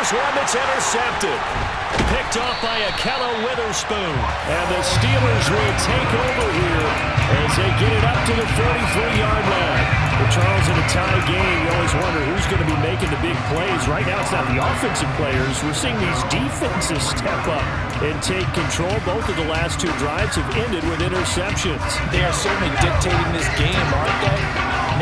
Here's one that's intercepted. Picked off by Akello Witherspoon. And the Steelers will take over here as they get it up to the 43-yard line. Well, Charles, in a tie game, you always wonder who's going to be making the big plays. Right now, it's not the offensive players. We're seeing these defenses step up and take control. Both of the last two drives have ended with interceptions. They are certainly dictating this game, aren't they?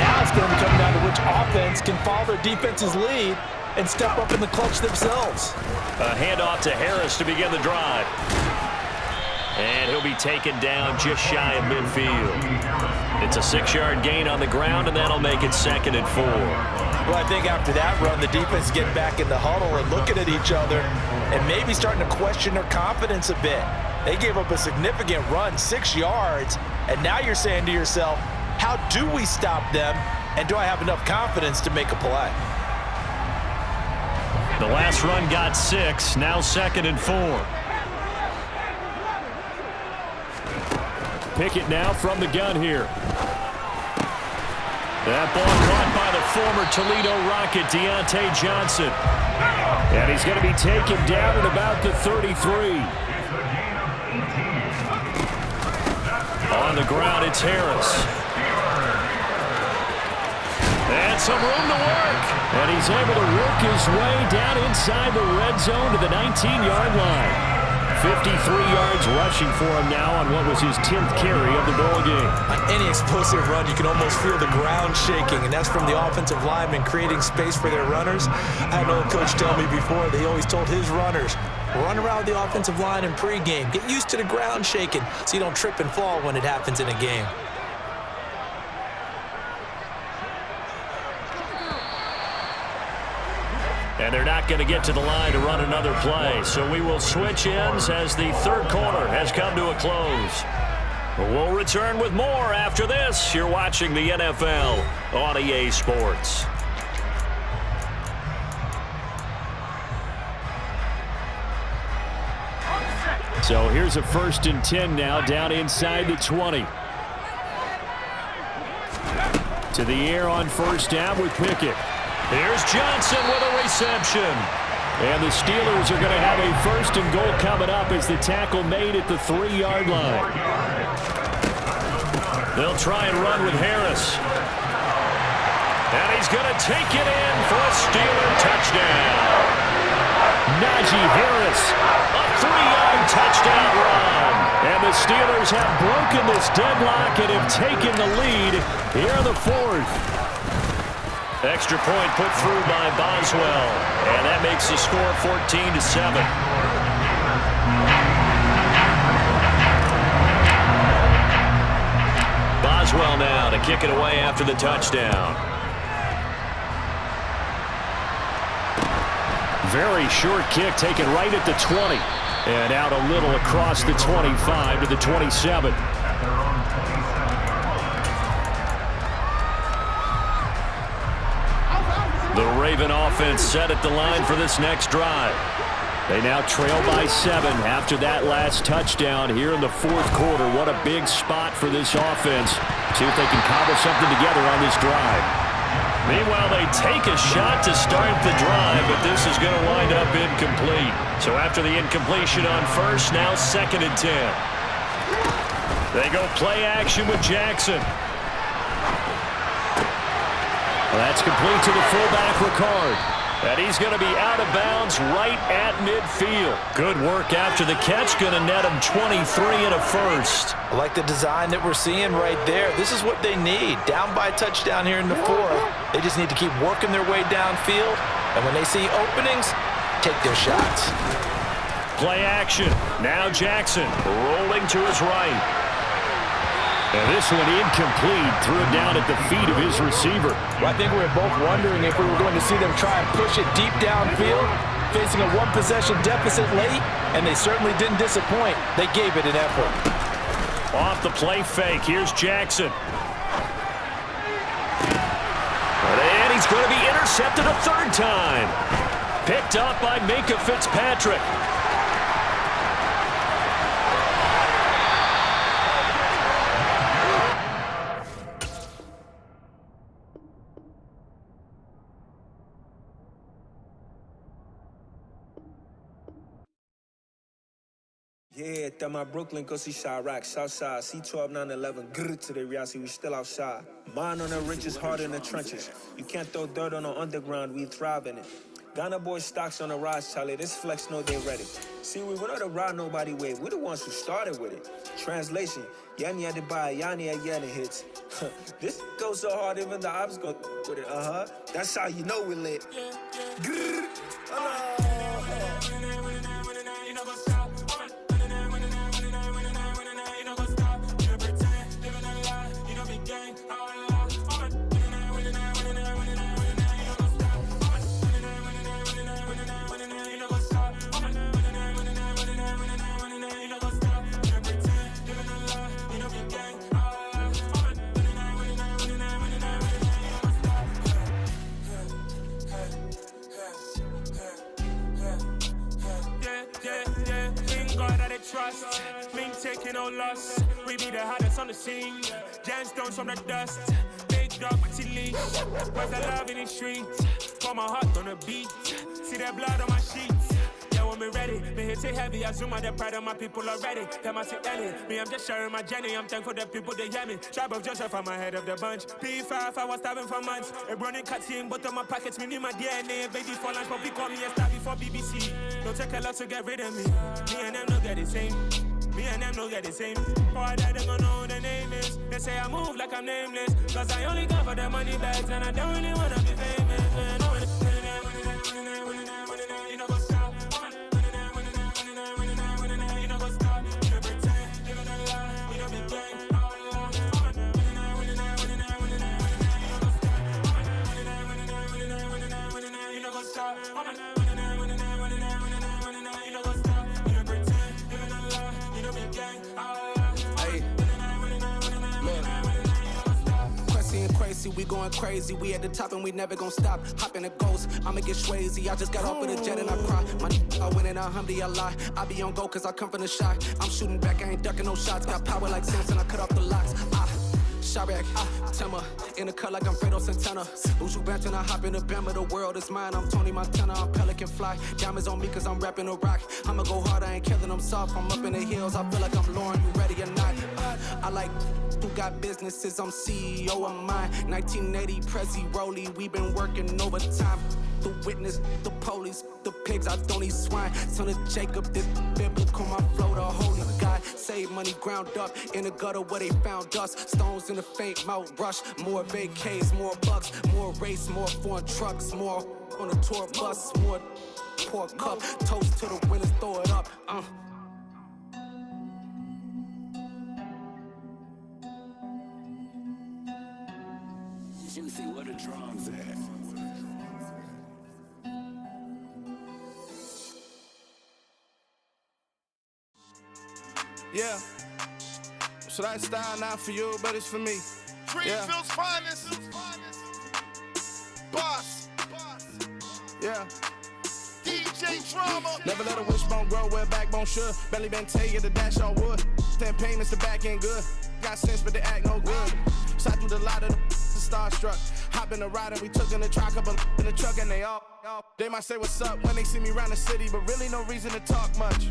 Now it's going to come down to which offense can follow their defense's lead and step up in the clutch themselves. A handoff to Harris to begin the drive. And he'll be taken down just shy of midfield. It's a 6-yard gain on the ground, and that'll make it 2nd and 4. Well, I think after that run, the defense get back in the huddle and looking at each other and maybe starting to question their confidence a bit. They gave up a significant run, 6 yards, and now you're saying to yourself, how do we stop them, and do I have enough confidence to make a play? The last run got 6, now 2nd and 4. Pickett now from the gun here. That ball caught by the former Toledo Rocket, Deontay Johnson. And he's going to be taken down at about the 33. On the ground, it's Harris. And some room to work. And he's able to work his way down inside the red zone to the 19-yard line. 53 yards rushing for him now on what was his 10th carry of the ball game. On any explosive run, you can almost feel the ground shaking, and that's from the offensive linemen creating space for their runners. I had an old coach tell me before that he always told his runners, run around the offensive line in pregame. Get used to the ground shaking so you don't trip and fall when it happens in a game. And they're not going to get to the line to run another play. So we will switch ends as the third quarter has come to a close. We'll return with more after this. You're watching the NFL on EA Sports. So here's a 1st and 10 now down inside the 20. To the air on 1st down with Pickett. Here's Johnson with a reception. And the Steelers are going to have a 1st and goal coming up as the tackle made at the 3-yard line. They'll try and run with Harris. And he's going to take it in for a Steeler touchdown. Najee Harris, a 3-yard touchdown run. And the Steelers have broken this deadlock and have taken the lead here in the 4th. Extra point put through by Boswell. And that makes the score 14-7. Boswell now to kick it away after the touchdown. Very short kick taken right at the 20. And out a little across the 25 to the 27. The Raven offense set at the line for this next drive. They now trail by 7 after that last touchdown here in the 4th quarter. What a big spot for this offense. See if they can cobble something together on this drive. Meanwhile, they take a shot to start the drive, but this is going to wind up incomplete. So after the incompletion on 1st, now 2nd and 10. They go play action with Jackson. That's complete to the fullback, Ricard. And he's going to be out of bounds right at midfield. Good work after the catch. Going to net him 23 and a 1st. I like the design that we're seeing right there. This is what they need. Down by a touchdown here in the 4th. They just need to keep working their way downfield. And when they see openings, take their shots. Play action. Now Jackson rolling to his right. And this one incomplete, threw it down at the feet of his receiver. Well, I think we were both wondering if we were going to see them try and push it deep downfield, facing a 1-possession deficit late, and they certainly didn't disappoint. They gave it an effort. Off the play fake, here's Jackson. And he's going to be intercepted a 3rd time. Picked up by Minkah Fitzpatrick. Yeah, that my Brooklyn, go see Chirac, Southside, C12, 911, grrr to the reality, we still outside. Mine on the riches, hard in the trenches. You can't throw dirt on the underground, we thrive in it. Ghana boys stocks on the rise, Charlie, this flex know they ready. See, we not to ride nobody way, we the ones who started with it. Translation, Yanni had to buy, Yanni had Yanni hits. This goes so hard, even the ops go with it, That's how you know we lit. Grrr, Trust, me taking no loss. We be the hottest on the scene. Gemstones from the dust. Big dog with your leash. Where's the love in the streets? Pour my heart on the beat. See that blood on my sheets. Yeah, when we ready, me hit it heavy. I zoom out the pride of my people already. Them I see Ellie. Me, I'm just sharing my journey. I'm thankful that people they hear me. Tribe of Joseph, I'm ahead of the bunch. P5, I was starving for months. A running cutscene, but on my pockets, me need my DNA. Baby for lunch, but we call me a star before BBC. Don't take a lot to get rid of me. Me and them don't get the same. Me and them don't get the same. Boy, that they gon' know who the name is. They say I move like I'm nameless. Cause I only come for the money bags. And I don't really wanna be famous, man. You know go stop. You know go stop. You pretend, living a lie. You know be gang. You know go stop. Crazy, we going crazy, we at the top and we never gon' stop. Hop in a ghost, I'ma get swayzy. I just got off with a jet and I cry. My I win and I lie. I be on go cause I come from the shot. I'm shooting back, I ain't ducking no shots. Got power like Samson, I cut off the locks. Chirac, Timmer, in the cut like I'm Fredo Santana. Buju Banton, I hop in the Bama, the world is mine. I'm Tony Montana, I'm Pelican Fly. Diamonds on me cause I'm rapping a rock. I'ma go hard, I ain't killing them soft. I'm up in the hills, I feel like I'm Lauren, you ready or not? I like who got businesses, I'm CEO of mine. 1980, Prezi Rolly, we been working overtime. The witness, the police, the pigs, I don't eat swine. Son of Jacob, this biblical, my flow, the holy God. Save money ground up in the gutter where they found us. Stones in the faint mouth rush. More vacays, more bucks, more race, more foreign trucks, more on a tour bus, more pour cup. Toast to the winners, throw it up. Juicy, what a drums at. Yeah, so that style not for you, but it's for me. Greenfield's finest. Boss. Yeah. DJ Drama. Never let a wishbone grow where a backbone should. Belly been tell the dash on wood. 10 payments, the back end good. Got sense, but they act no good. Shot through the lot of the starstruck. Hop in the ride and we took in the truck, couple in the truck and they all. They might say what's up when they see me round the city, but really no reason to talk much.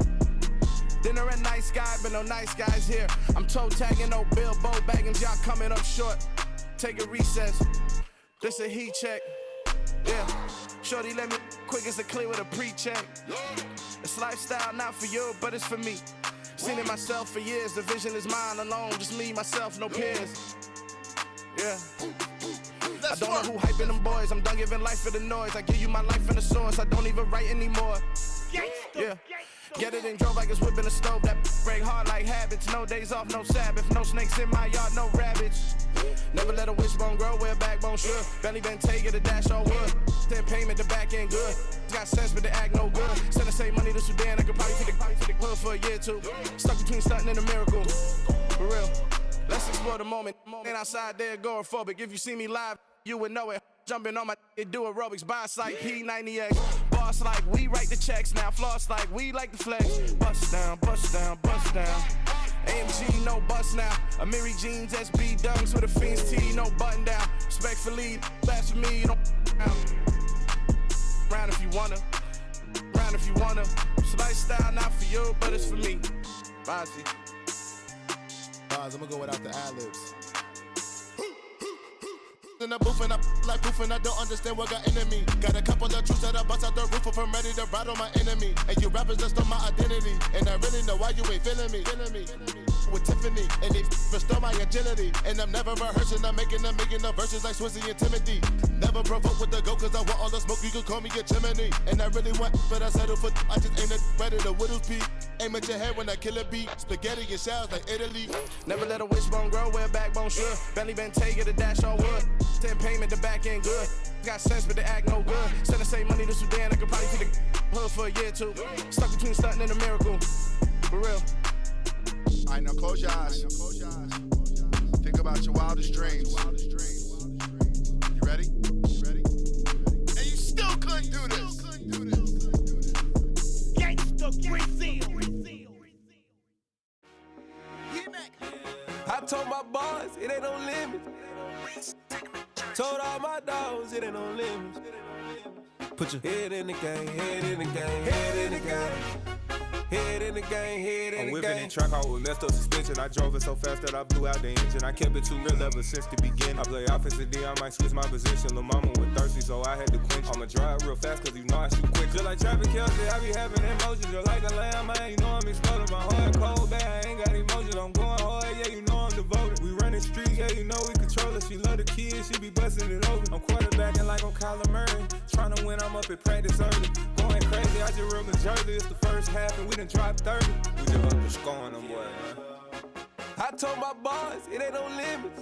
Dinner a nice guy, but no nice guys here. I'm toe tagging, no Bilbo bagging, y'all coming up short. Take a recess, this a heat check. Yeah, shorty let me quick as a clear with a pre-check. It's lifestyle not for you, but it's for me. Seen it myself for years, the vision is mine alone. Just me, myself, no peers. Yeah. I don't know who hyping them boys, I'm done giving life for the noise. I give you my life in the source, I don't even write anymore. Yeah, get it and drove like it's whipping a stove. That break hard like habits, no days off, no Sabbath. No snakes in my yard, no rabbits. Never let a wishbone grow where a backbone should. Belly been taking the dash on wood. 10 payment, the back end good. Got sense, but they act no good. Send the same money to Sudan, I could probably feed the hood for a year or two. Stuck between stunting and a miracle. For real, let's explore the moment. Ain't outside there agoraphobic. If you see me live, you would know it. Jumping on my do aerobics, buys like P90X. Boss like we write the checks now. Floss like we like the flex. Bust down, bust down, bust down. AMG, no bust now. Amiri jeans, SB dunks with a Fiends T, no button down. Respectfully, blasphemy, you don't round if you wanna. Round run if you wanna. It's lifestyle, not for you, but it's for me. Bonzi. I'm gonna go without the ad-libs. In the booth and I like proof and I don't understand what got into me. Got a couple of truths that I bust out the roof if I'm ready to ride on my enemy. And you rappers just on my identity. And I really know why you ain't feeling me. With Tiffany, and they restore my agility. And I'm never rehearsing, I'm making the verses like Swizzy and Timothy. Never provoke with the go, cause I want all the smoke, you can call me a chimney. And I really want, but I settle for, I just aim it better the Whittles peak. Aim at your head when I kill a beat. Spaghetti and shells like Italy. Never let a wishbone grow where a backbone should. Belly been take the dash on wood. 10 payment, the back end good. Got sense, but the act no good. Send the same money to Sudan, I could probably feed the hood for a year or two. Stuck between stunting and a miracle. For real. All right, now close your eyes. Think about your wildest dreams. You ready? And you still couldn't do this. Gangsta Brazil. I told my boys, it ain't no limits. Told all my dogs, it ain't no limits. Put your head in the game, head in the game, head in the game. Head in the game, head in the game. I'm whipping and track out with messed up suspension. I drove it so fast that I blew out the engine. I kept it too real ever since the beginning. I play offensive D, I might switch my position. Lil' mama was thirsty, so I had to quench. I'ma drive real fast, cause you know I shoot quick. Just like traffic Kelsey, I be having emotions. Just like a lamb, man, you know I'm exploding. My heart cold, bad, I ain't got emotions. I'm going hard, yeah, you know I'm devoted. We running streets, yeah, you know we control it. She love the kids, she be busting it over. I'm quarterbacking like I'm Kyler Murray. Trying to win, I'm up at practice early. Going crazy, I just real the jersey. It's the first half and we done dropped 30. We just up to scoring them, boy, man. I told my boys, it ain't no limits.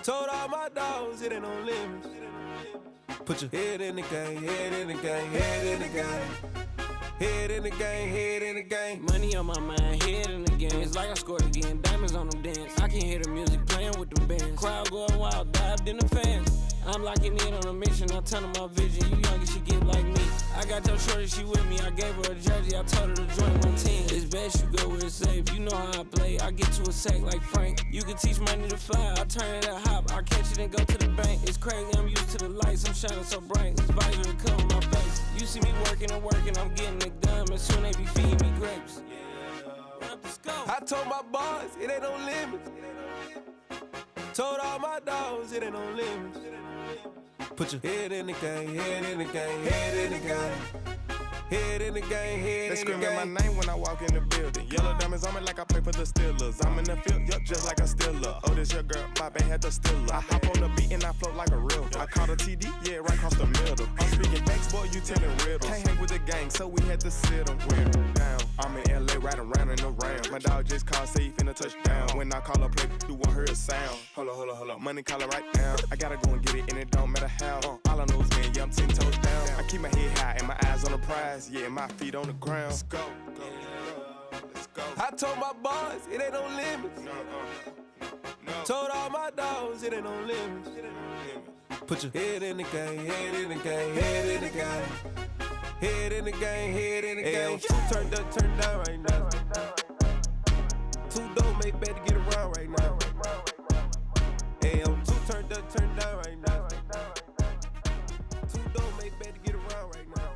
Told all my dogs, it ain't no limits. Put your head in the game, head in the game, head in the game. Head in the game, head in the game. Money on my mind, head in the game. It's like I scored again, diamonds on them dance. I can hear the music playing with them bands. Crowd going wild, dived in the fans. I'm locking in on a mission, I turn my vision. You young, she get like me. I got your shorty, she with me. I gave her a jersey, I told her to join my team. It's best you go where it's safe. You know how I play, I get to a sack like Frank. You can teach money to fly, I turn it at hop. I catch it and go to the bank. It's crazy, I'm used to the lights, I'm shining so bright. This visor will cover my face. You see me working and working, I'm getting it done. And soon they be feeding me grapes. I told my boys, it ain't no limits. Told all my dogs, it ain't no limits. Put your head in the game, head in the game, head in the game. Head in the game, head in the game. They screaming my name when I walk in the building. Yellow diamonds on me like I play for the Steelers. I'm in the field, yup, just like a Steeler. Oh, this your girl, my band had the Steeler. I hop on the beat and I float like a real. I caught a TD, yeah, right across the middle. I'm speaking facts, boy, you telling riddles. Can't hang with the gang, so we had to sit them down. I'm in LA, riding around and around. My dog just called, say he finna touch down. When I call a play, you won't hear a sound. Hold up, money calling right now. I gotta go and get it, and it don't matter how. All I know is, man, yeah, I'm 10 toes down. I keep my head high and my eyes on the prize. Yeah, my feet on the ground. Let's go. Let's go. I told my boys, it ain't no limits. No. Told all my dogs, it ain't no limits. Put your head in the game, head in the game, head in the game. Head in the game, head in the game. Turned up, turned down right now. Two dope make better get around right now. Hey, I'm two turned up, turned down right now. Two dope make better get around right now.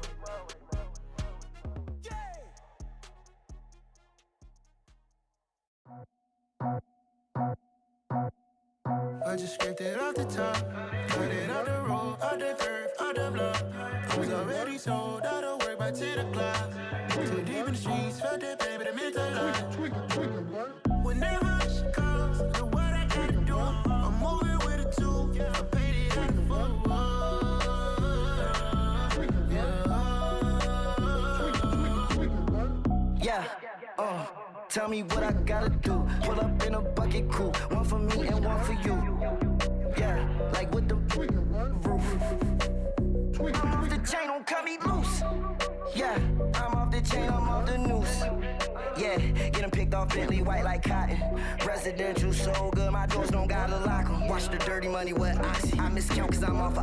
I just scraped it off the top, cut it off the road, off the curve, off the block. I was already sold out of work by 10 o'clock. Too deep in the streets, felt that pain, but it meant a lot. When that rush comes, do what I gotta do. I'm moving with a two, I paid it out the full. Yeah, tell me what I gotta do. Pull up in a bucket crew, one for me and one for you. Yeah, like with the roof. I'm off the chain, don't cut me loose. Yeah, I'm off the chain, I'm off the noose. Yeah, getting picked off Bentley white like cotton. Residential so good, my doors don't gotta lock 'em. Watch the dirty money with Oxy. I miscount cause I'm off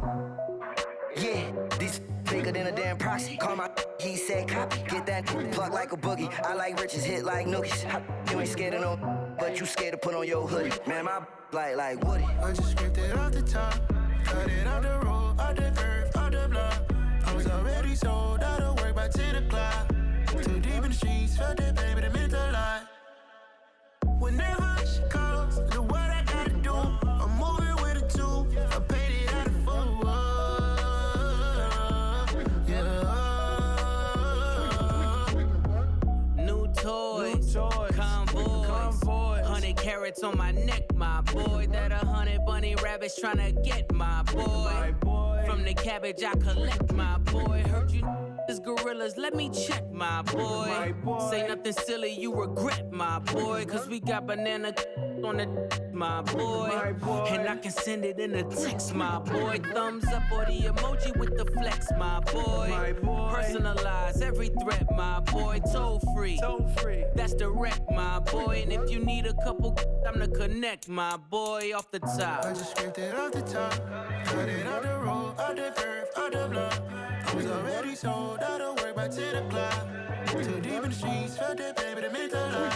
yeah, these bigger than a damn proxy. Call my he said copy. Get that plug like a boogie. I like riches, hit like nookies. You ain't scared of no, but you scared to put on your hoodie. Man, my like Woody. I just scraped it off the top, cut it off the road, off the curve, off the block. I was already sold out of work. rats on my neck, my boy. That 100 bunny rabbits tryna get, my boy. From the cabbage I collect, my boy. Heard you is gorillas, let me check, my boy. Say nothing silly, you regret, my boy. Cause we got banana on the my boy. And I can send it in a text, my boy. Thumbs up or the emoji with the flex, my boy. Personalize every threat, my boy. Toll free, that's direct, my boy. And if you need a couple, I'm the connect, my boy. Off the top, I just scraped it off the top, cut it off the road, off the curve, off the block. I was already sold, I don't work back to the clock. Too deep in the streets, felt that baby, that meant a lot.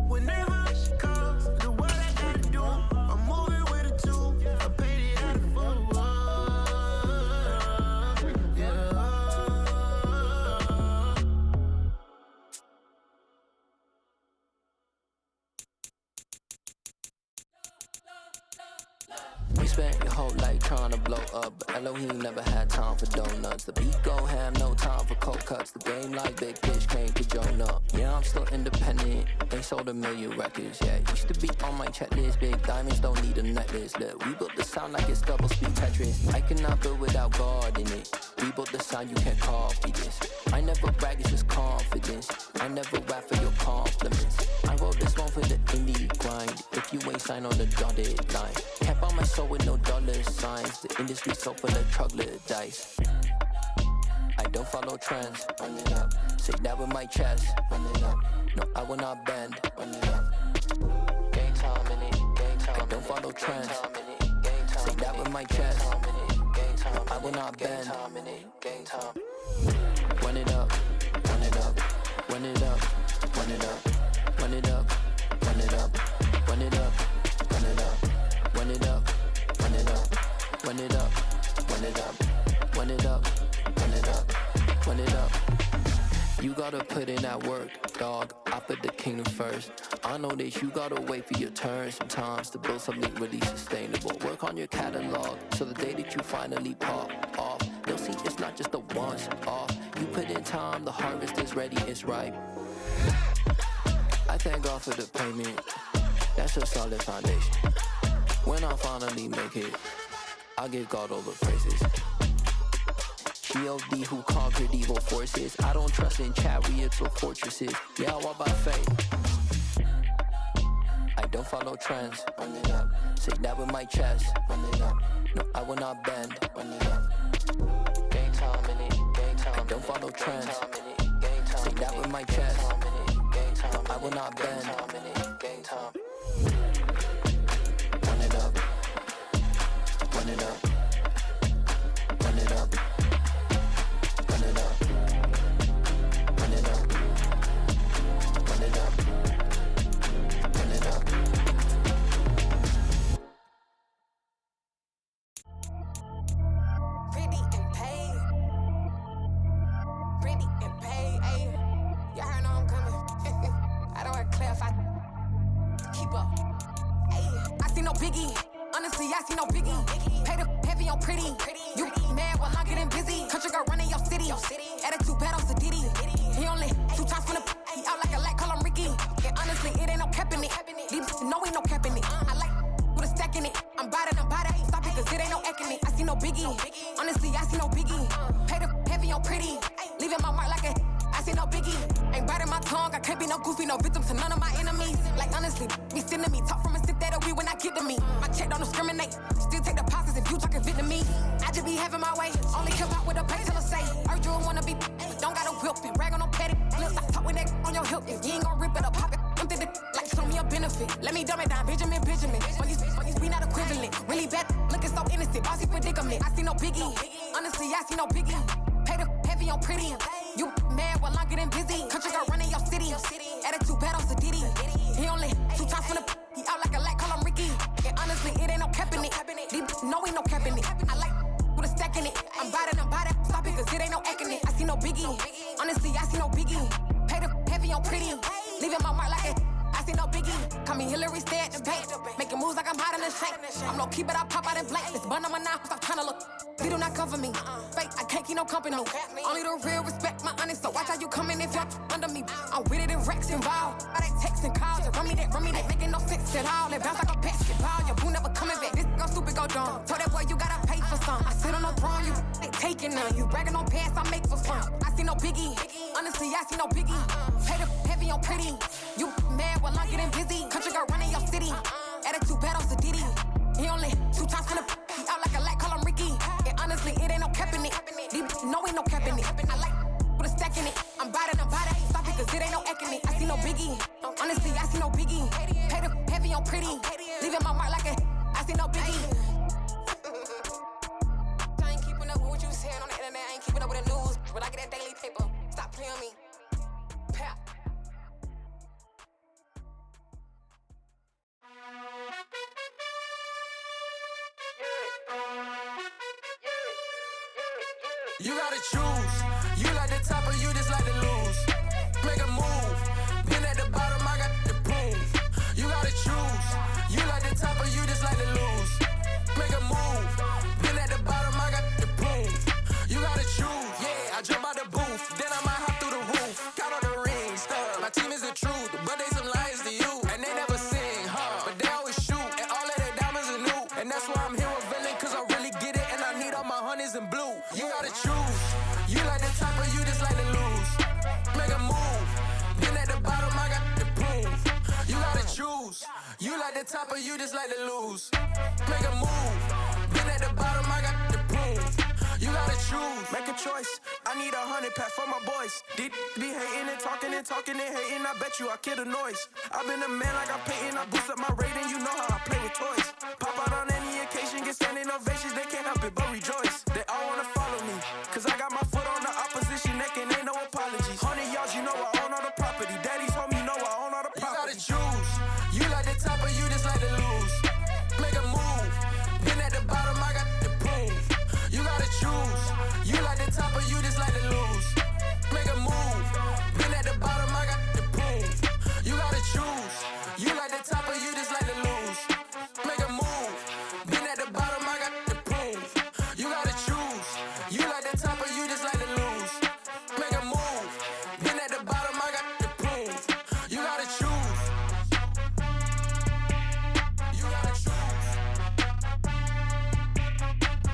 Whenever she calls, the what I gotta do, I'm moving with a two, I paid it out of full. We spent your whole life trying to blow up, but Elohim never had time for donuts. The beat go ham, no time for cold cuts. The game like Big Fish came to join up. Yeah, I'm still independent, they sold 1 million records. Yeah, used to be on my checklist. Big diamonds don't need a necklace. Look, we built the sound like it's double speed Tetris. I cannot build without God in it. We built the sound, you can't copy this. I never brag, it's just confidence. I never rap for your compliments. I wrote this one for the indie grind. If you ain't signed on the dotted line, can't buy my soul with no dollar signs. The industry so full of troglodytes. I don't follow trends, run it up. Say that with my chest, run it up. No, I will not bend, run it up. Gang time in it, gang time. I don't follow trends, say that with my chest. I will not bend, gang time. Run it up, run it up, run it up, run it up, run it up, run it up, run it up, run it up, run it up, run it up, run it up, run it up, run it up, run it up, run it up. You gotta put in that work, dog. I put the kingdom first. I know that you gotta wait for your turn sometimes to build something really sustainable. Work on your catalog, so the day that you finally pop off, they'll see it's not just a once off. You put in time, the harvest is ready, it's ripe. I thank God for the payment, that's a solid foundation. When I finally make it, I give God all the praises. G.O.D. who conquered evil forces. I don't trust in chariots or fortresses. Yeah, I walk by faith. I don't follow trends. Run it up. Say that with my chest. Run it up. No, I will not bend. Run it up. Gang time in it. Gang time. I don't follow trends. Say that with my chest. I will not bend. Gang time. Run it up. Run it up. Run it up. Run it up. Run it up. Run it up. Run it up. Pretty and paid. Pretty and paid. Ayy, y'all heard know I'm coming. I don't want to clarify. Keep up. Ayy, I see no biggie. Honestly, I see no biggie. Pay the heavy on pretty. You mad while I'm getting busy. Country girl running your city. Attitude bad on Sadidi. He only 2 times from the he out like a light, call him Ricky. And honestly, it ain't no cap in it. These no ain't no cap in it. I like with a stack in it. I'm by that. Stop it, cause it ain't no acting it. I see no biggie. Honestly, I see no biggie. Pay the heavy on pretty. Leaving my mark like a I see no biggie. Ain't biting my tongue. I can't be no goofy, no victim to none of my enemies. Like honestly, be sending me talk from a sip that we when I get to me. My check don't discriminate. Still take deposits if you talking Vietnamese. I just be having my way. Only care about what the pay till I say. Heard you wanna be, don't got a whip and rag on no petty. Let's stop talk with that on your hip. If you ain't gon' rip it or pop it, empty the like show me a benefit. Let me dumb it down, Benjamin. When these we not equivalent. Really bad, looking so innocent. Bossy predicament. I see no biggie. Honestly, I see no biggie. Pay the heavy on pretty. You mad while I'm getting busy. Country girl running your city. Attitude bad on Sadidi. He only 2 times from the he out like a light, call him Ricky. And honestly, it ain't no cap in it. These no ain't no cap in it. I like with a stack in it. I'm by that. Stop it, cause it ain't no acting it. I see no biggie. Honestly, I see no biggie. Pay the heavy on pretty. Leaving my mark like a I I see no biggie. Call me Hillary, stay at the bank. Making moves like I'm hot in the shank. I'm low key, but I pop out in blank. This bun on my knife, stop trying to look. They do not cover me. Fake, I can't keep no company. Only the real respect my honest. So watch how you coming if you're under me. I'm with it in Rex involved. I they text and calls. You run me that, making no sense at all. It bounce like a basketball. Your boo never coming back. This go stupid, go dumb. Told that boy you gotta pay for some. I sit on no throne, you ain't taking none. You bragging on pants, I make for fun. I see no biggie. Honestly, I see no biggie. Pay the heavy on pretty. You mad while I'm getting busy. Country girl running your city. Attitude bad on Diddy. He only 2 times from the he out like a light, call him Ricky. And honestly, it ain't no cap in it. No, ain't no cap in it. I like put a stack in it. I'm about it. Stop it, cause it ain't no acting it. I see no biggie. Honestly, I see no biggie. Pay the heavy on pretty. Leaving my mark like a I see no biggie. I ain't keeping up with what you saying on the internet. I ain't keeping up with the news. But I get that daily paper. Stop playing me. Pap. You gotta choose. You like the top or you just like to lose. Make a move. Been at the bottom, I got the proof. You gotta choose. You like the top or you just like to lose. Make a move. Been at the bottom, I got the proof. You gotta choose. Yeah, I jump out the booth. Then I might hop through the roof. Count all the rings. My team is the truth, but they some liars to you. And they never sing, but they always shoot. And all of their diamonds are new. And that's why I'm here with villain, cause I really get it. And I need all my honeys in blue. You gotta choose. You like the top or you just like to lose. Make a move. Been at the bottom, I got the proof. You gotta choose. You like the top or you just like to lose. Make a move. Been at the bottom, I got the proof. You gotta choose. Make a choice. I need 100 pack for my boys. Be hating and talking and hating. I bet you I kill the noise. I've been a man like I'm Peyton. I boost up my rating. You know how I play with toys. Pop out on any occasion, get standing ovations. They can't help it but rejoice. They all wanna follow me, cause I got my foot on the opposition neck and ain't no apologies. 100 yards, you know I own all the property. Daddy's home, you know I own all the property. You gotta choose. You like the top or you just like to lose. Make a move. Been at the bottom, I got the proof. You gotta choose. You like the top or you just like to lose. Make a move. Been at the bottom, I got the proof. You gotta choose. You like the top or you just like to lose. Make a move. Been at the bottom, I got the proof. You gotta choose. You like the top or you just like to lose. Make a move. Been at the bottom, I got the proof. You gotta choose. You gotta choose.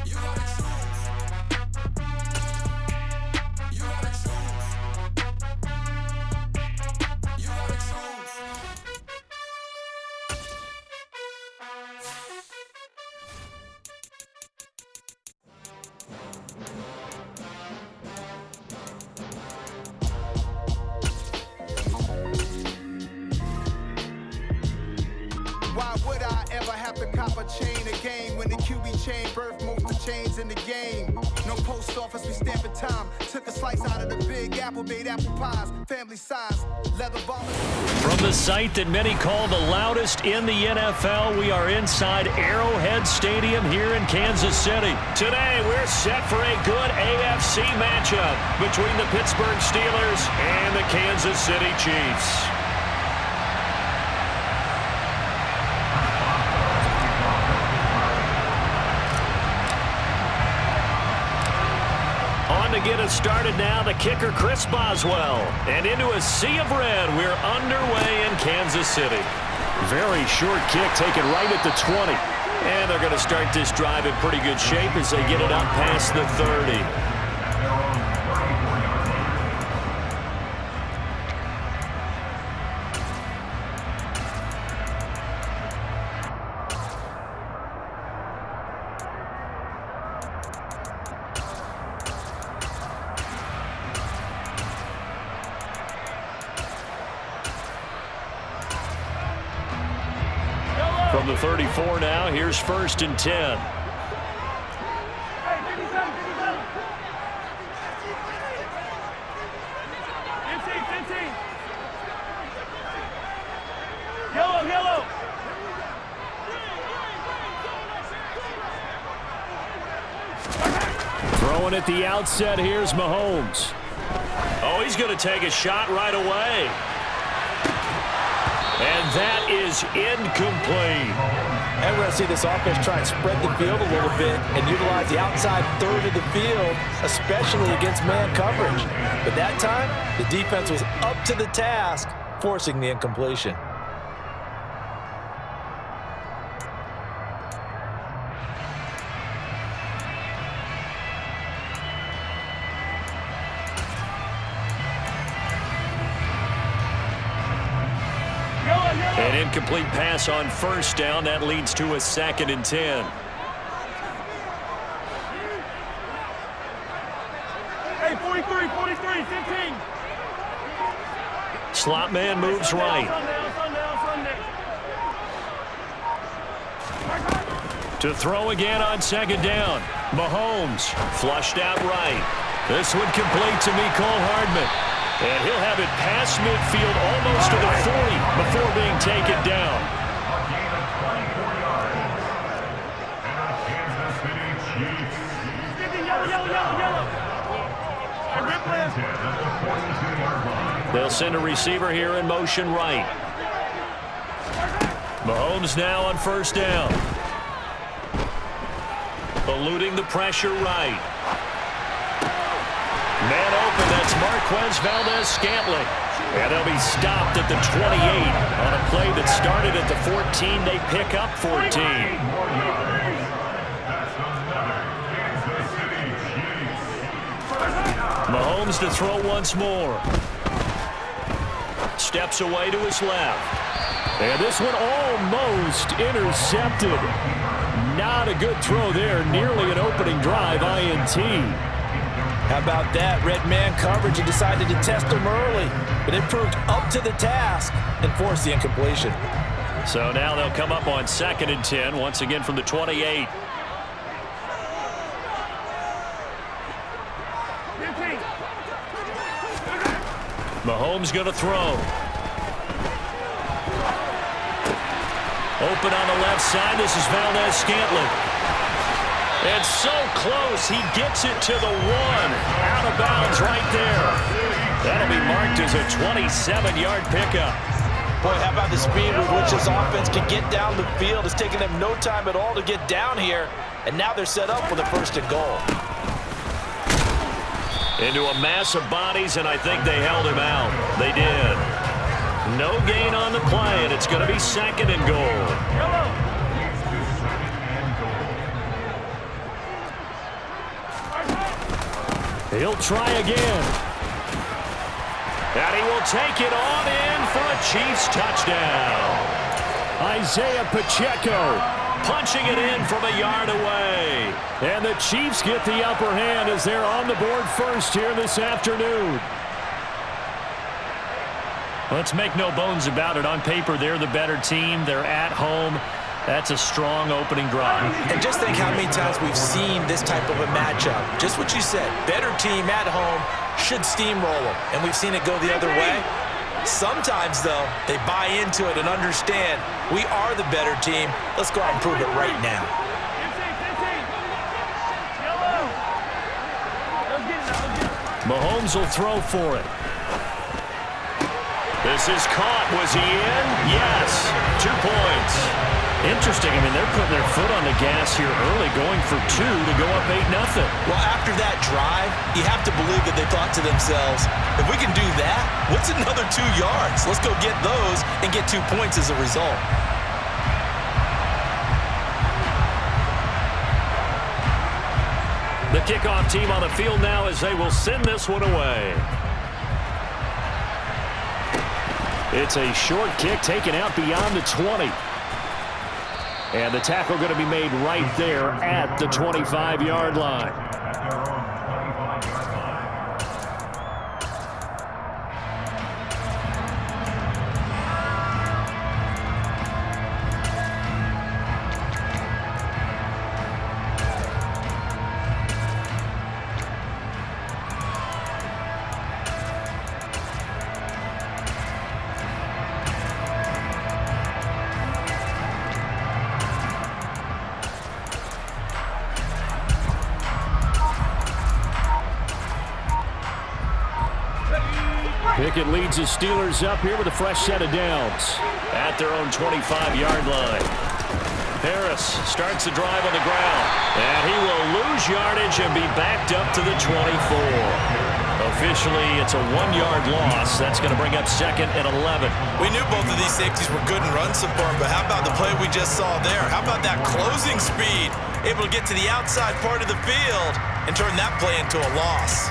You gotta choose. You gotta choose. You gotta choose. Why would I ever have to cop a chain a game when the QB chain birth most the chains in the game? No post office, we stamping time. Took a slice out of the big apple, made apple pies, family size, leather ballers. From the site that many call the loudest in the NFL, we are inside Arrowhead Stadium here in Kansas City. Today, we're set for a good AFC matchup between the Pittsburgh Steelers and the Kansas City Chiefs. To get us started now, the kicker Chris Boswell. And into a sea of red, we're underway in Kansas City. Very short kick taken right at the 20. And they're going to start this drive in pretty good shape as they get it up past the 30. From the 34 now, here's 1st and 10. Yellow. Throwing at the outset, here's Mahomes. Oh, he's going to take a shot right away. And that is incomplete. And we're going to see this offense try and spread the field a little bit and utilize the outside third of the field, especially against man coverage. But that time, the defense was up to the task, forcing the incompletion. An incomplete pass on first down. That leads to a 2nd and 10. Hey, 43, 43, 15. Slot man moves right. To throw again on 2nd down. Mahomes flushed out right. This one complete to Mecole Hardman. And he'll have it past midfield almost to the 40 before being taken down. They'll send a receiver here in motion right. Mahomes now on first down. Eluding the pressure right. Man open, that's Marquez Valdez-Scantling. And they'll be stopped at the 28 on a play that started at the 14. They pick up 14. Mahomes to throw once more. Steps away to his left. And this one almost intercepted. Not a good throw there. Nearly an opening drive, INT. How about that? Red man coverage and decided to test him early, but it proved up to the task and forced the incompletion. So now they'll come up on 2nd and 10, once again from the 28. Mahomes going to throw. Open on the left side. This is Valdez-Scantling. And so close, he gets it to the 1. Out of bounds right there. That'll be marked as a 27-yard pickup. Boy, how about the speed with which this offense can get down the field? It's taken them no time at all to get down here, and now they're set up for the 1st and goal. Into a mass of bodies, and I think they held him out. They did. No gain on the play, and it's going to be 2nd and goal. He'll try again. And he will take it on in for a Chiefs touchdown. Isaiah Pacheco punching it in from a yard away. And the Chiefs get the upper hand as they're on the board first here this afternoon. Let's make no bones about it. On paper, they're the better team. They're at home. That's a strong opening drive. And just think how many times we've seen this type of a matchup. Just what you said, better team at home should steamroll them. And we've seen it go the other way. Sometimes, though, they buy into it and understand we are the better team. Let's go out and prove it right now. Mahomes will throw for it. This is caught. Was he in? Yes. 2 points. Interesting. I mean, they're putting their foot on the gas here early, going for 2 to go up 8-0. Well, after that drive, you have to believe that they thought to themselves, if we can do that, what's another 2 yards? Let's go get those and get 2 points as a result. The kickoff team on the field now as they will send this one away. It's a short kick taken out beyond the 20. And the tackle going to be made right there at the 25-yard line. Pickett leads his Steelers up here with a fresh set of downs at their own 25-yard line. Harris starts the drive on the ground, and he will lose yardage and be backed up to the 24. Officially, it's a 1-yard loss. That's going to bring up 2nd and 11. We knew both of these safeties were good in run support, but how about the play we just saw there? How about that closing speed? Able to get to the outside part of the field and turn that play into a loss.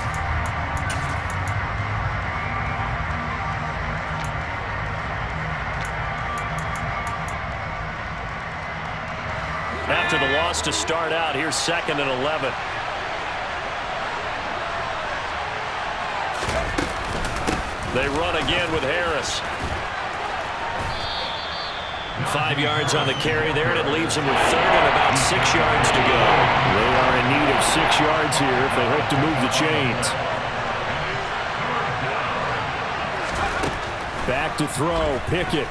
After the loss to start out, here's 2nd and 11. They run again with Harris. 5 yards on the carry there, and it leaves them with 3rd and about 6 yards to go. They are in need of 6 yards here if they hope to move the chains. Back to throw, Pickett.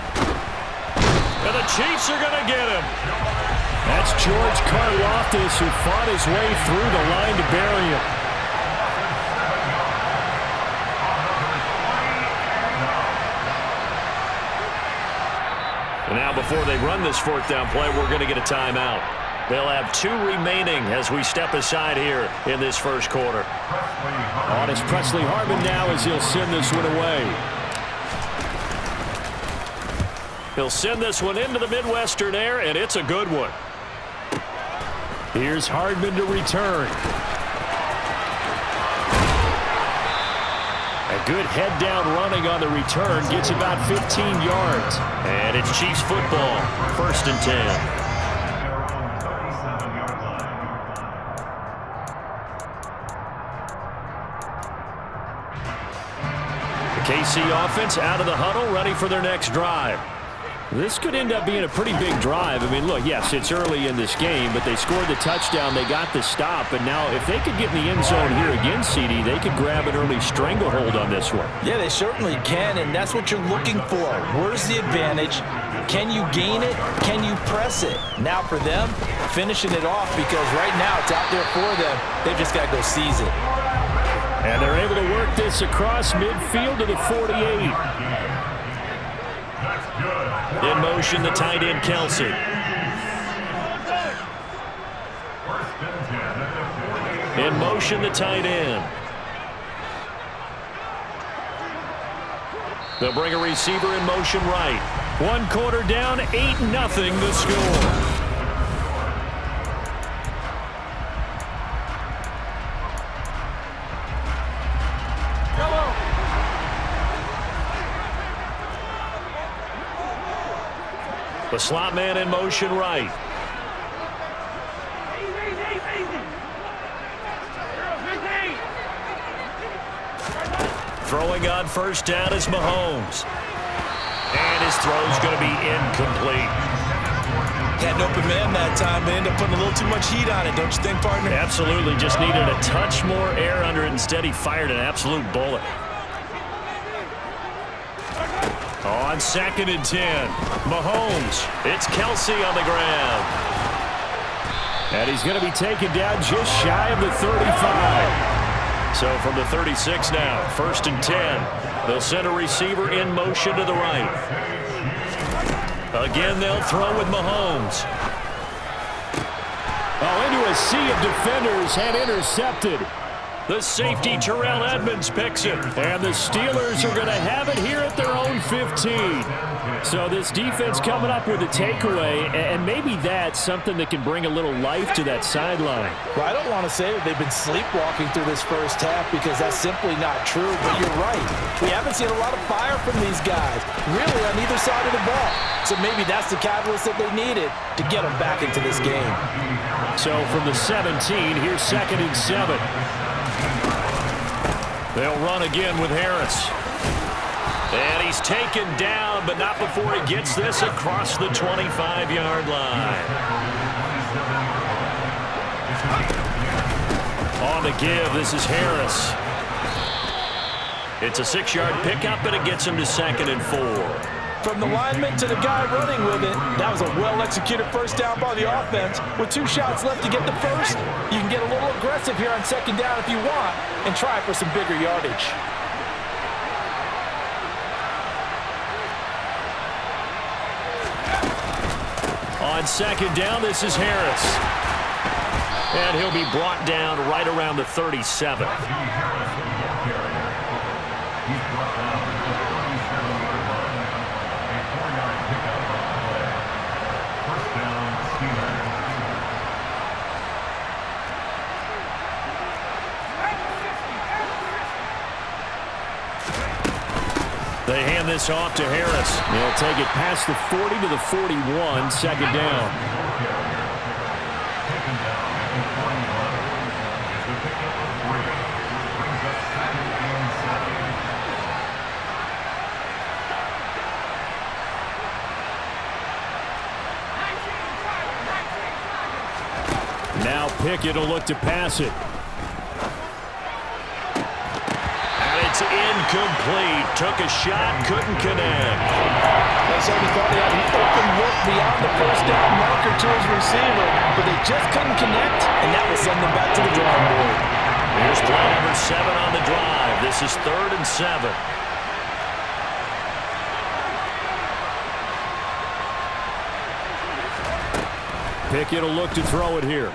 And the Chiefs are going to get him. That's George Karlaftis, who fought his way through the line to bury him. And now before they run this 4th down play, we're going to get a timeout. They'll have 2 remaining as we step aside here in this first quarter. On is Presley Harmon now as he'll send this one away. He'll send this one into the Midwestern air, and it's a good one. Here's Hardman to return. A good head-down running on the return gets about 15 yards. And it's Chiefs football, 1st and 10. The KC offense out of the huddle, ready for their next drive. This could end up being a pretty big drive. I mean, look, yes, it's early in this game, but they scored the touchdown, they got the stop, and now if they could get in the end zone here again, CD, they could grab an early stranglehold on this one. Yeah, they certainly can, and that's what you're looking for. Where's the advantage? Can you gain it? Can you press it? Now for them, finishing it off, because right now it's out there for them. They've just got to go seize it. And they're able to work this across midfield to the 48. In motion, the tight end, Kelsey. In motion, the tight end. They'll bring a receiver in motion right. 1 quarter down, 8-0 the score. The slot man in motion right. Throwing on 1st down is Mahomes. And his throw's going to be incomplete. Had an open man that time. They end up putting a little too much heat on it, don't you think, partner? Absolutely. Just needed a touch more air under it. Instead, he fired an absolute bullet. On 2nd and 10, Mahomes. It's Kelsey on the ground. And he's going to be taken down just shy of the 35. So from the 36 now, 1st and 10. They'll send a receiver in motion to the right. Again, they'll throw with Mahomes. Oh, into a sea of defenders and intercepted. The safety, Terrell Edmonds, picks it. And the Steelers are going to have it here at their own 15. So this defense coming up with a takeaway, and maybe that's something that can bring a little life to that sideline. Well, I don't want to say that they've been sleepwalking through this first half because that's simply not true, but you're right. We haven't seen a lot of fire from these guys, really on either side of the ball. So maybe that's the catalyst that they needed to get them back into this game. So from the 17, here's 2nd and 7. They'll run again with Harris. And he's taken down, but not before he gets this across the 25-yard line. On the give, this is Harris. It's a 6-yard pickup, and it gets him to 2nd and 4. From the lineman to the guy running with it, that was a well-executed 1st down by the offense. With 2 shots left to get the first, you can get a little aggressive here on 2nd down if you want and try for some bigger yardage. On second down, this is Harris. And he'll be brought down right around the 37. They hand this off to Harris. They'll take it past the 40 to the 41, second down. Now Pickett will look to pass it. It's incomplete. Took a shot, couldn't connect. They said he thought he had an open look beyond the first down marker to his receiver, but they just couldn't connect, and that will send them back to the drawing board. Here's play number 7 on the drive. This is 3rd and 7. Pickett will look to throw it here.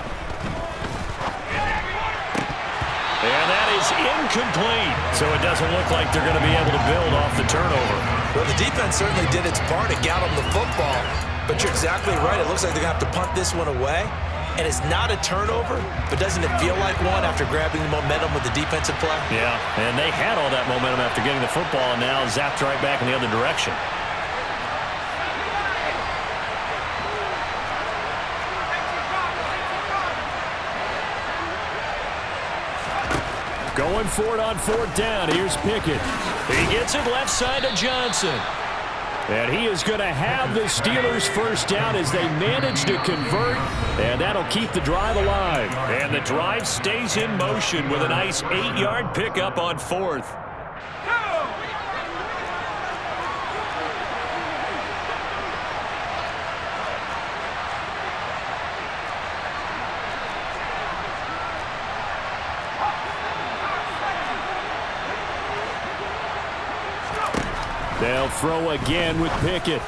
And that is incomplete. So it doesn't look like they're going to be able to build off the turnover. Well, the defense certainly did its part to get them the football. But you're exactly right. It looks like they're going to have to punt this one away. And it's not a turnover, but doesn't it feel like one after grabbing the momentum with the defensive play? Yeah, and they had all that momentum after getting the football, and now zapped right back in the other direction. Going for it on 4th down. Here's Pickett. He gets it left side to Johnson. And he is going to have the Steelers first down as they manage to convert. And that'll keep the drive alive. And the drive stays in motion with a nice 8-yard pickup on 4th. They'll throw again with Pickett.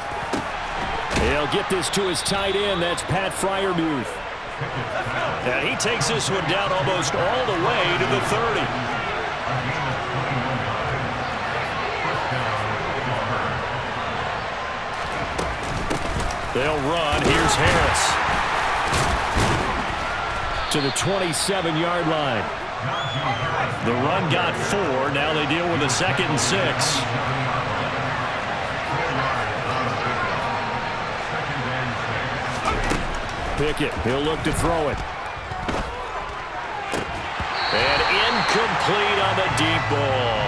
He'll get this to his tight end. That's Pat Freiermuth. And he takes this one down almost all the way to the 30. They'll run. Here's Harris. To the 27-yard line. The run got 4. Now they deal with a 2nd and 6. Pickett, he'll look to throw it. And incomplete on the deep ball.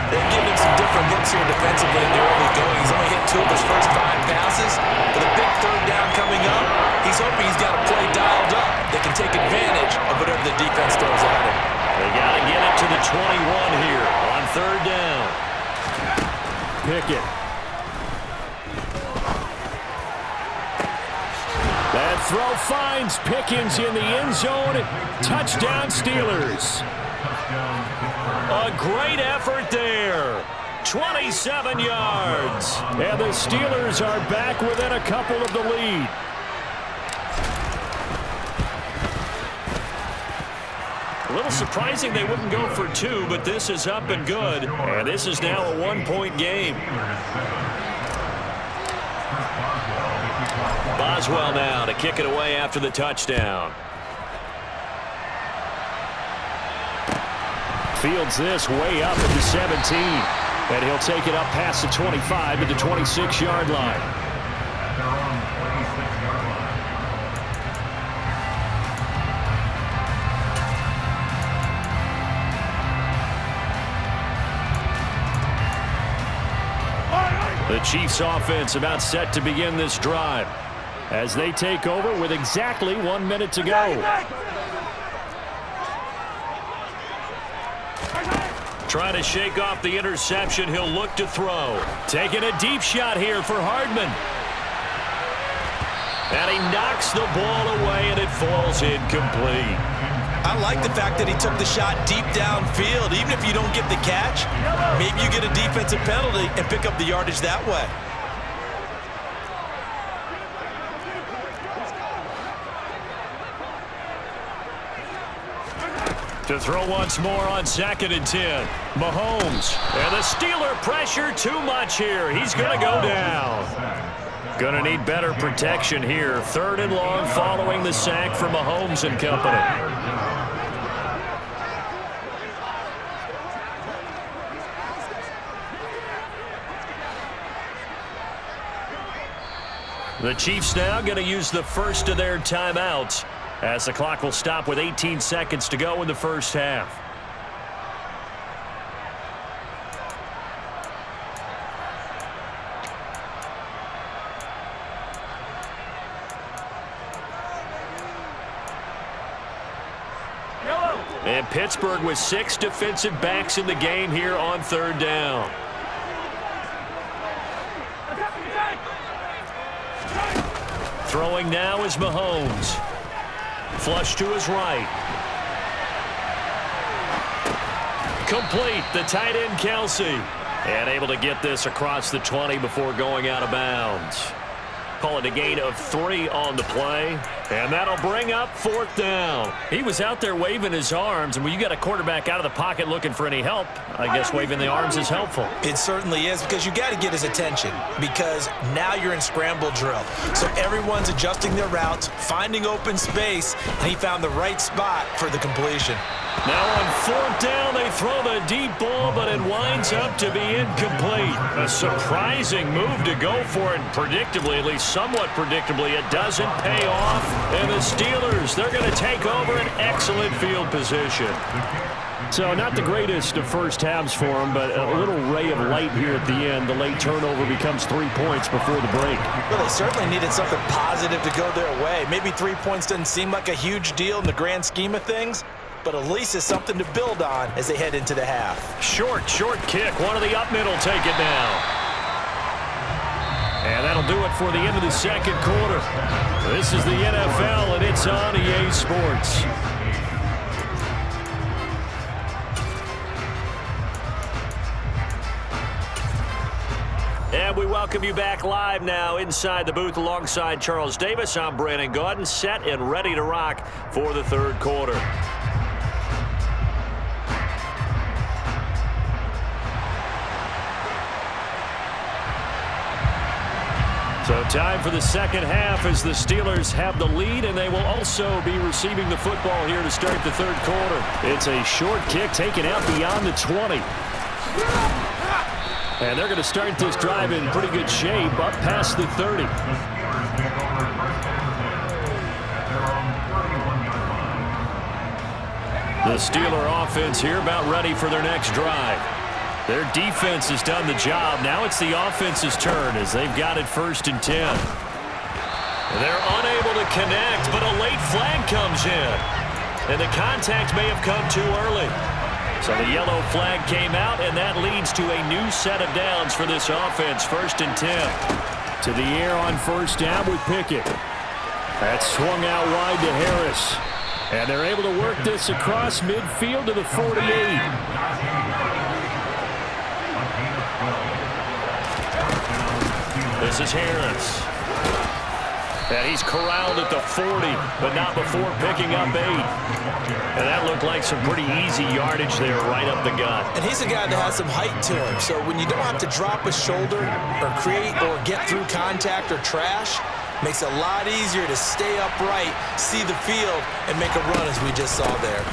They've given him some different looks here defensively in the early going. He's only hit 2 of his first 5 passes. With a big 3rd down coming up, he's hoping he's got a play dialed up that can take advantage of whatever the defense throws at him. They got to get it to the 21 here on 3rd down. Pickett. That throw finds Pickens in the end zone. Touchdown, Steelers. A great effort there. 27 yards. And the Steelers are back within a couple of the lead. A little surprising they wouldn't go for 2, but this is up and good. And this is now a 1-point game. Boswell now to kick it away after the touchdown. Fields this way up at the 17. And he'll take it up past the 25 to the 26-yard line. The Chiefs offense about set to begin this drive as they take over with exactly 1 minute to go. Trying to shake off the interception, he'll look to throw. Taking a deep shot here for Hardman. And he knocks the ball away and it falls incomplete. I like the fact that he took the shot deep downfield. Even if you don't get the catch, maybe you get a defensive penalty and pick up the yardage that way. To throw once more on 2nd and 10. Mahomes. And the Steeler pressure too much here. He's going to go down. Going to need better protection here. 3rd and long following the sack from Mahomes and company. The Chiefs now going to use the first of their timeouts as the clock will stop with 18 seconds to go in the first half. And Pittsburgh with 6 defensive backs in the game here on 3rd down. Throwing now is Mahomes. Flush to his right. Complete. The tight end, Kelsey. And able to get this across the 20 before going out of bounds. Call it a gain of 3 on the play. And that'll bring up 4th down. He was out there waving his arms. And when you got a quarterback out of the pocket looking for any help, I guess waving the arms is helpful. It certainly is, because you got to get his attention, because now you're in scramble drill. So everyone's adjusting their routes, finding open space, and he found the right spot for the completion. Now on 4th down, they throw the deep ball, but it winds up to be incomplete. A surprising move to go for it, and predictably, at least somewhat predictably, it doesn't pay off. And the Steelers, they're going to take over an excellent field position. So not the greatest of first halves for them, but a little ray of light here at the end. The late turnover becomes 3 points before the break. Well, they certainly needed something positive to go their way. Maybe 3 points doesn't seem like a huge deal in the grand scheme of things, but at least it's something to build on as they head into the half. Short kick. One of the up middle take it now. And that'll do it for the end of the second quarter. This is the NFL, and it's on EA Sports. And we welcome you back live now inside the booth alongside Charles Davis. I'm Brandon Gaudin, set and ready to rock for the third quarter. So time for the second half as the Steelers have the lead, and they will also be receiving the football here to start the third quarter. It's a short kick taken out beyond the 20. And they're going to start this drive in pretty good shape up past the 30. The Steeler offense here about ready for their next drive. Their defense has done the job. Now it's the offense's turn as they've got it 1st and 10. They're unable to connect, but a late flag comes in. And the contact may have come too early. So the yellow flag came out, and that leads to a new set of downs for this offense. 1st and 10. To the air on 1st down with Pickett. That's swung out wide to Harris. And they're able to work this across midfield to the 48. This is Harris. And he's corralled at the 40, but not before picking up 8. And that looked like some pretty easy yardage there right up the gut. And he's a guy that has some height to him, so when you don't have to drop a shoulder or create or get through contact or trash, makes it a lot easier to stay upright, see the field, and make a run as we just saw there.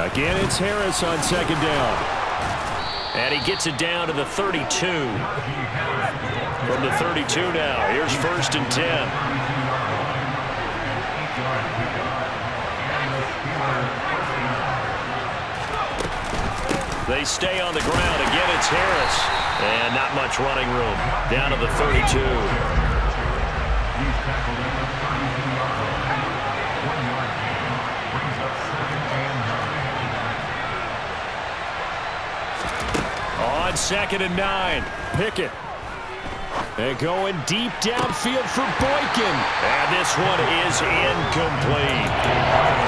Again, it's Harris on 2nd down. And he gets it down to the 32. From the 32 now, here's 1st and 10. They stay on the ground. Again, it's Harris. And not much running room. Down to the 32. On 2nd and 9, Pickett. And going deep downfield for Boykin. And this one is incomplete.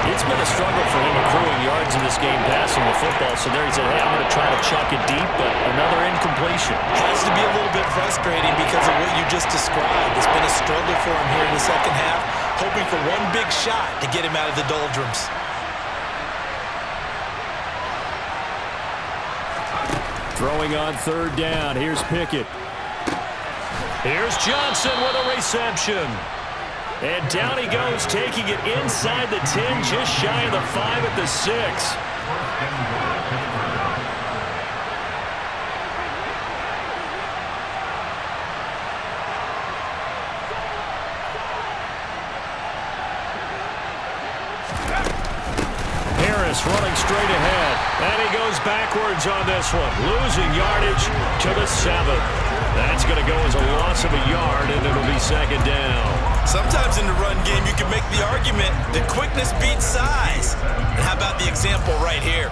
It's been a struggle for him accruing yards in this game passing the football. So there he said, hey, I'm going to try to chuck it deep, but another incompletion. Has to be a little bit frustrating because of what you just described. It's been a struggle for him here in the second half, hoping for one big shot to get him out of the doldrums. Throwing on third down. Here's Pickett. Here's Johnson with a reception. And down he goes, taking it inside the 10, just shy of the 5 at the 6. Running straight ahead, and he goes backwards on this one, losing yardage to the 7. That's going to go as a loss of a yard, and it'll be second down. Sometimes in the run game, you can make the argument that quickness beats size. And how about the example right here?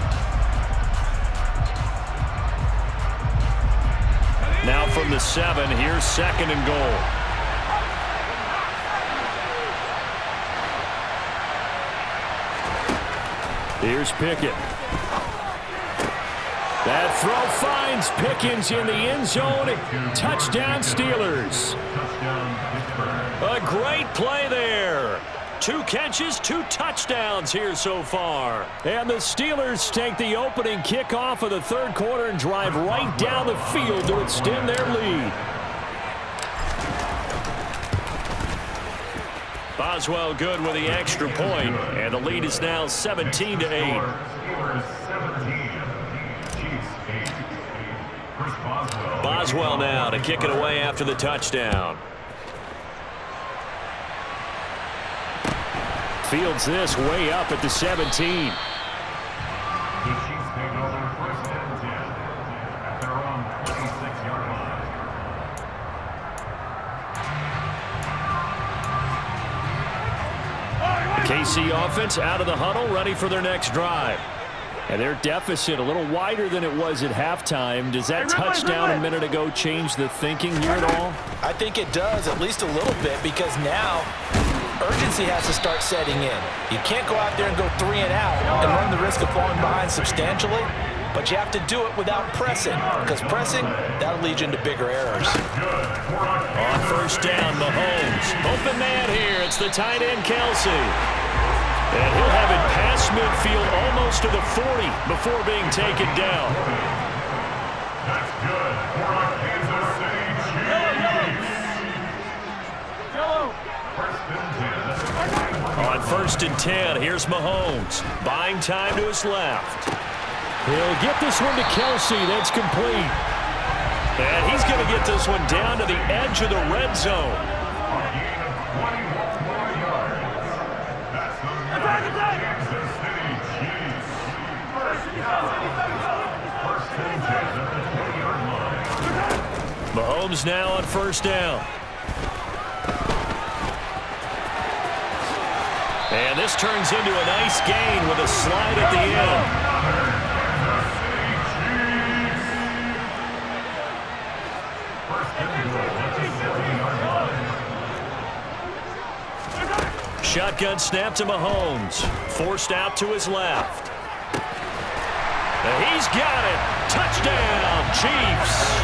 Now from the 7, here's second and goal. Here's Pickett. That throw finds Pickens in the end zone. Touchdown Steelers. A great play there. 2 catches, 2 touchdowns here so far. And the Steelers take the opening kickoff of the third quarter and drive right down the field to extend their lead. Boswell good with the extra point, and the lead is now 17-8. Boswell now to kick it away after the touchdown. Fields this way up at the 17. KC offense out of the huddle, ready for their next drive. And their deficit a little wider than it was at halftime. Does that touchdown a minute ago change the thinking here at all? I think it does, at least a little bit, because now urgency has to start setting in. You can't go out there and go 3 and out and run the risk of falling behind substantially, but you have to do it without pressing, because pressing, that'll lead you into bigger errors. On first down, Mahomes. Open man here. It's the tight end, Kelsey. And he'll have it past midfield almost to the 40 before being taken down. That's good for our Kansas City Chiefs. On first and 10, here's Mahomes. Buying time to his left. He'll get this one to Kelsey. That's complete. And he's going to get this one down to the edge of the red zone. Mahomes now on first down. And this turns into a nice gain with a slide at the end. Shotgun snap to Mahomes. Forced out to his left. And he's got it. Touchdown, Chiefs.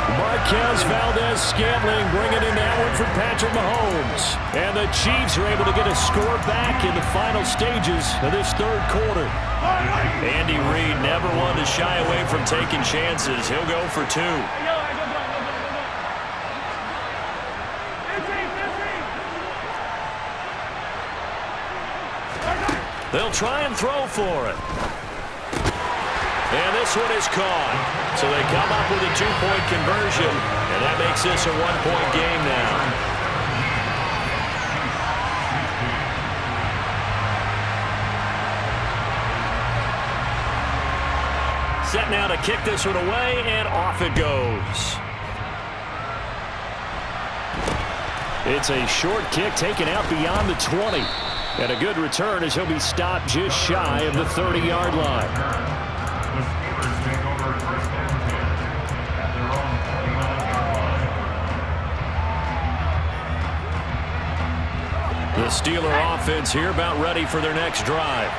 Marquez Valdez-Scantling bringing in that one for Patrick Mahomes. And the Chiefs are able to get a score back in the final stages of this third quarter. Andy Reid never one to shy away from taking chances. He'll go for 2. They'll try and throw for it. And this one is caught. So they come up with a 2-point conversion, and that makes this a 1-point game now. Set now to kick this one away, and off it goes. It's a short kick taken out beyond the 20. And a good return as he'll be stopped just shy of the 30-yard line. The Steeler offense here about ready for their next drive.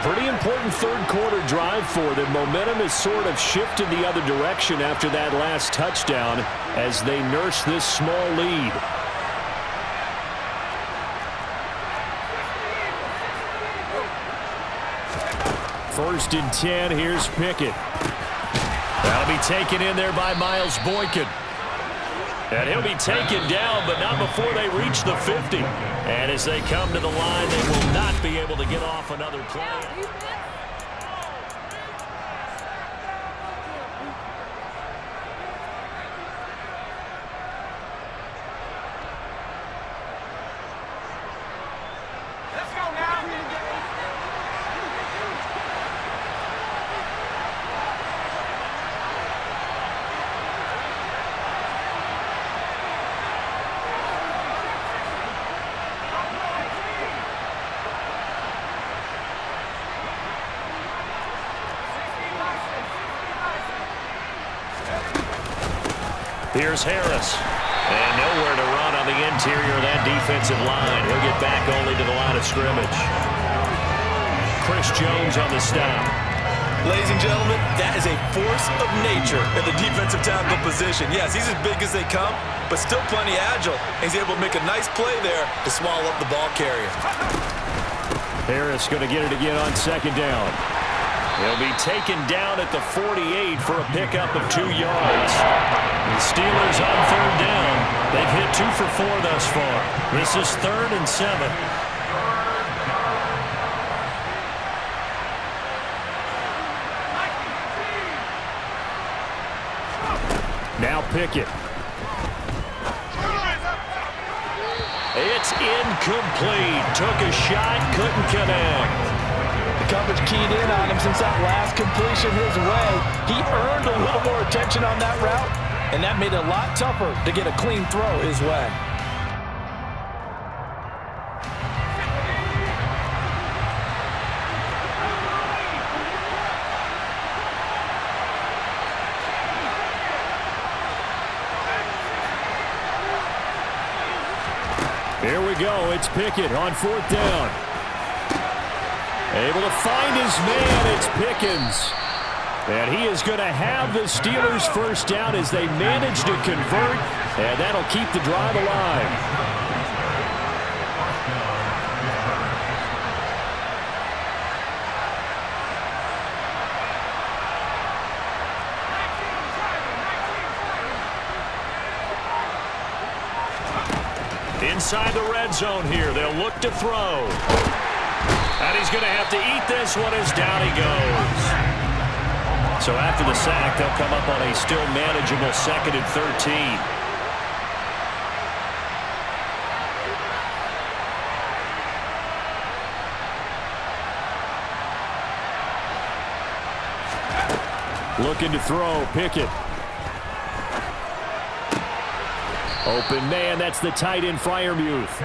Pretty important third quarter drive for them. Momentum has sort of shifted the other direction after that last touchdown as they nurse this small lead. First and 10, here's Pickett. That'll be taken in there by Miles Boykin. And he'll be taken down, but not before they reach the 50. And as they come to the line, they will not be able to get off another play. Here's Harris. And nowhere to run on the interior of that defensive line. He'll get back only to the line of scrimmage. Chris Jones on the stop. Ladies and gentlemen, that is a force of nature in the defensive tackle position. Yes, he's as big as they come, but still plenty agile. He's able to make a nice play there to swallow up the ball carrier. Harris going to get it again on second down. He'll be taken down at the 48 for a pickup of 2 yards. The Steelers on third down. They've hit 2 for 4 thus far. This is 3rd and 7. Now Pickett. It's incomplete. Took a shot, couldn't connect. Coverage keyed in on him since that last completion his way. He earned a little more attention on that route, and that made it a lot tougher to get a clean throw his way. Here we go. It's Pickett on 4th down. Able to find his man. It's Pickens. And he is going to have the Steelers first down as they manage to convert. And that'll keep the drive alive. Inside the red zone here. They'll look to throw. And he's going to have to eat this one as down he goes. So after the sack, they'll come up on a still manageable 2nd and 13. Looking to throw, Pickett. Open man, that's the tight end, Freiermuth.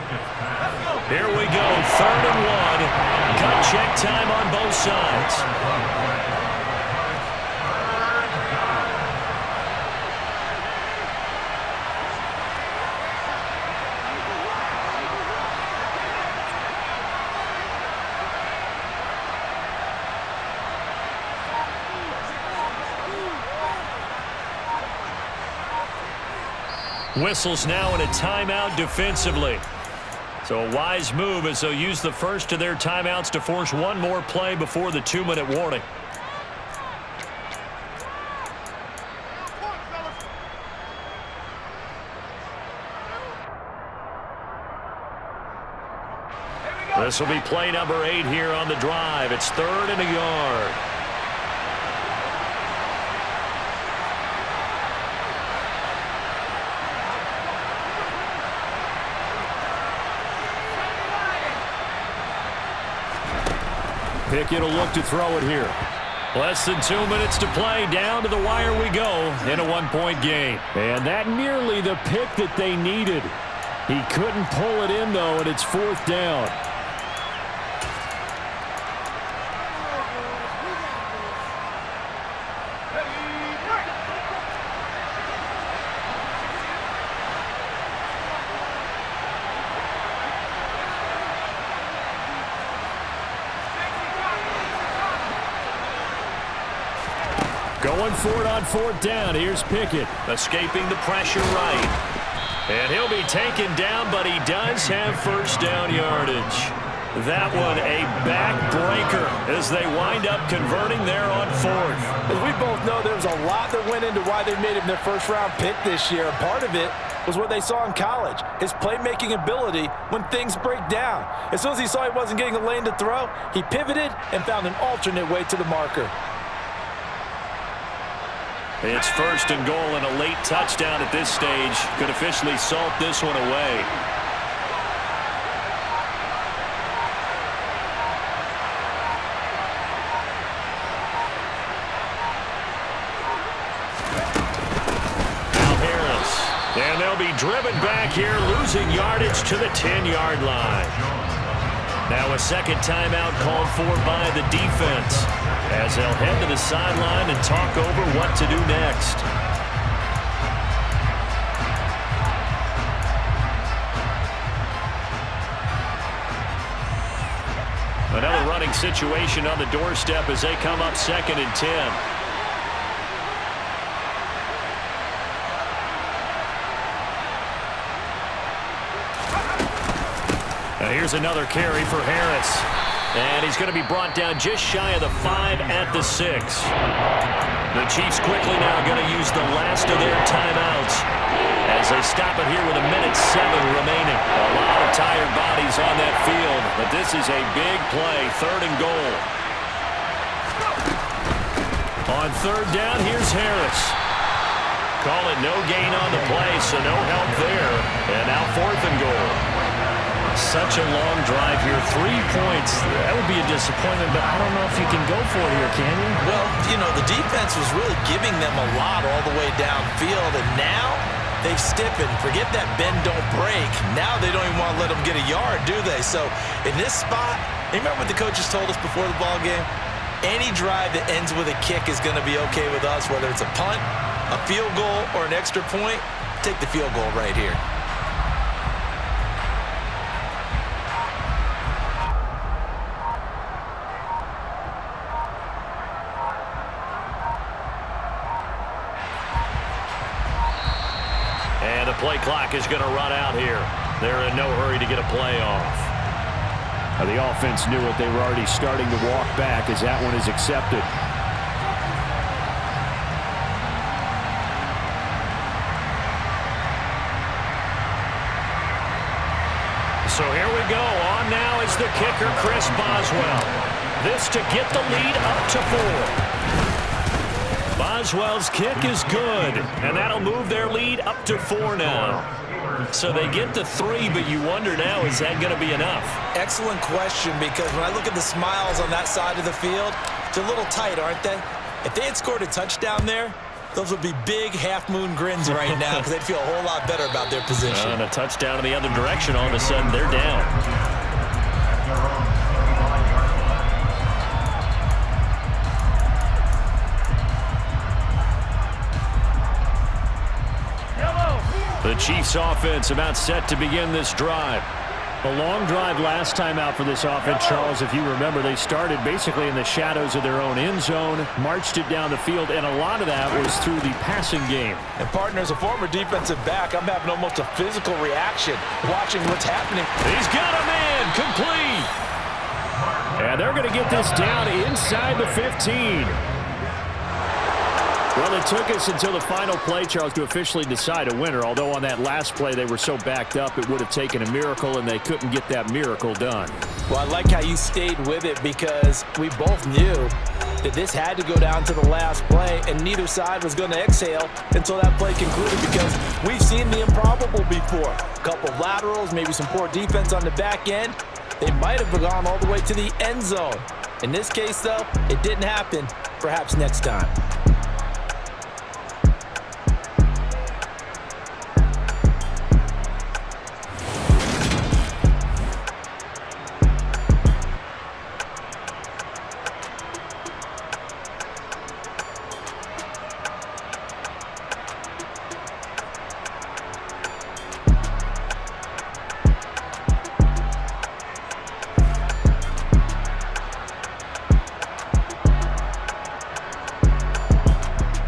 Here we go, 3rd and 1. Cut check time on both sides. Whistles now in a timeout defensively. So a wise move as they'll use the first of their timeouts to force one more play before the 2-minute warning. This will be play number 8 here on the drive. It's 3rd and a yard. Pickett will look to throw it here. Less than 2 minutes to play. Down to the wire we go in a 1-point game. And that nearly the pick that they needed. He couldn't pull it in, though, and it's 4th down. Going for it on 4th down. Here's Pickett, escaping the pressure right. And he'll be taken down, but he does have first down yardage. That one a backbreaker as they wind up converting there on fourth. As we both know, there was a lot that went into why they made him their first-round pick this year. And part of it was what they saw in college, his playmaking ability when things break down. As soon as he saw he wasn't getting a lane to throw, he pivoted and found an alternate way to the marker. It's first and goal and a late touchdown at this stage. Could officially salt this one away. And they'll be driven back here, losing yardage to the 10-yard line. Now a second timeout called for by the defense as they'll head to the sideline and talk over what to do next. Another running situation on the doorstep as they come up 2nd and 10. Here's another carry for Harris. And he's going to be brought down just shy of the 5 at the 6. The Chiefs quickly now going to use the last of their timeouts as they stop it here with 1:07 remaining. A lot of tired bodies on that field, but this is a big play, 3rd and goal. On 3rd down, here's Harris. Call it no gain on the play, so no help there. And now 4th and goal. Such a long drive here. 3 points. That would be a disappointment, but I don't know if you can go for it here, can you? Well, you know, the defense was really giving them a lot all the way downfield, and now they've stiffened. Forget that bend, don't break. Now they don't even want to let them get a yard, do they? So in this spot, remember what the coaches told us before the ball game? Any drive that ends with a kick is going to be okay with us, whether it's a punt, a field goal, or an extra point. Take the field goal right here. And the play clock is going to run out here. They're in no hurry to get a play off. Now the offense knew it. They were already starting to walk back as that one is accepted. So here we go. On now is the kicker, Chris Boswell. This to get the lead up to 4. Boswell's kick is good, and that'll move their lead up to 4 now. So they get to 3, but you wonder now, is that going to be enough? Excellent question, because when I look at the smiles on that side of the field, they're a little tight, aren't they? If they had scored a touchdown there, those would be big half-moon grins right now because they'd feel a whole lot better about their position. And a touchdown in the other direction, all of a sudden they're down. The Chiefs offense about set to begin this drive. A long drive last time out for this offense, Charles. If you remember, they started basically in the shadows of their own end zone, marched it down the field, and a lot of that was through the passing game. And partner, as a former defensive back, I'm having almost a physical reaction watching what's happening. He's got a man, complete. And they're going to get this down inside the 15. Well, it took us until the final play, Charles, to officially decide a winner. Although on that last play they were so backed up, it would have taken a miracle, and they couldn't get that miracle done. Well, I like how you stayed with it because we both knew that this had to go down to the last play, and neither side was going to exhale until that play concluded because we've seen the improbable before. A couple of laterals, maybe some poor defense on the back end. They might have gone all the way to the end zone. In this case, though, it didn't happen. Perhaps next time.